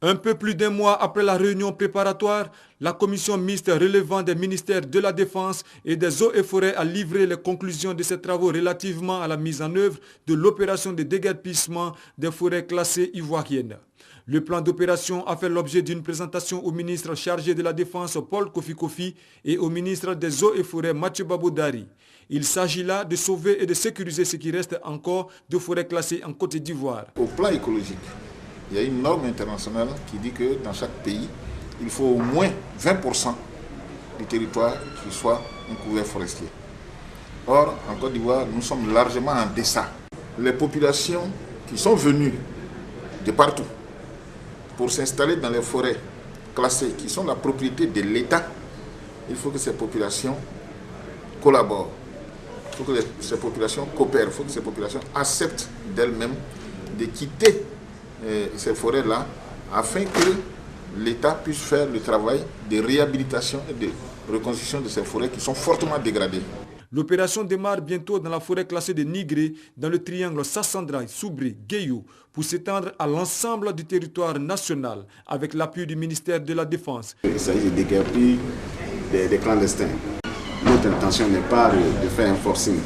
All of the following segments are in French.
Un peu plus d'un mois après la réunion préparatoire, la commission mixte relevant des ministères de la Défense et des Eaux et Forêts a livré les conclusions de ses travaux relativement à la mise en œuvre de l'opération de déguerpissement des forêts classées ivoiriennes. Le plan d'opération a fait l'objet d'une présentation au ministre chargé de la Défense Paul Kofi Kofi et au ministre des Eaux et Forêts Mathieu Baboudari. Il s'agit là de sauver et de sécuriser ce qui reste encore de forêts classées en Côte d'Ivoire. Au plan écologique, il y a une norme internationale qui dit que dans chaque pays, il faut au moins 20% du territoire qui soit un couvert forestier. Or, en Côte d'Ivoire, nous sommes largement en deçà. Les populations qui sont venues de partout pour s'installer dans les forêts classées, qui sont la propriété de l'État, il faut que ces populations collaborent, il faut que ces populations coopèrent, il faut que ces populations acceptent d'elles-mêmes de quitter ces forêts-là, afin que l'État puisse faire le travail de réhabilitation et de reconstruction de ces forêts qui sont fortement dégradées. L'opération démarre bientôt dans la forêt classée de Nigré, dans le triangle Sassandra, Soubré, Guéyou, pour s'étendre à l'ensemble du territoire national, avec l'appui du ministère de la Défense. Il s'agit de déguerpir des clandestins. Notre intention n'est pas de faire un forcing.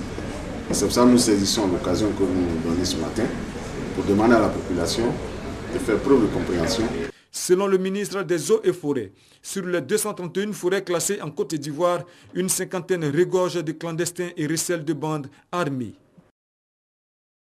C'est pour ça que nous saisissons l'occasion que vous nous donnez ce matin, pour demander à la population de faire preuve de compréhension. Selon le ministre des Eaux et Forêts, sur les 231 forêts classées en Côte d'Ivoire, une cinquantaine regorge de clandestins et recèlent de bandes armées.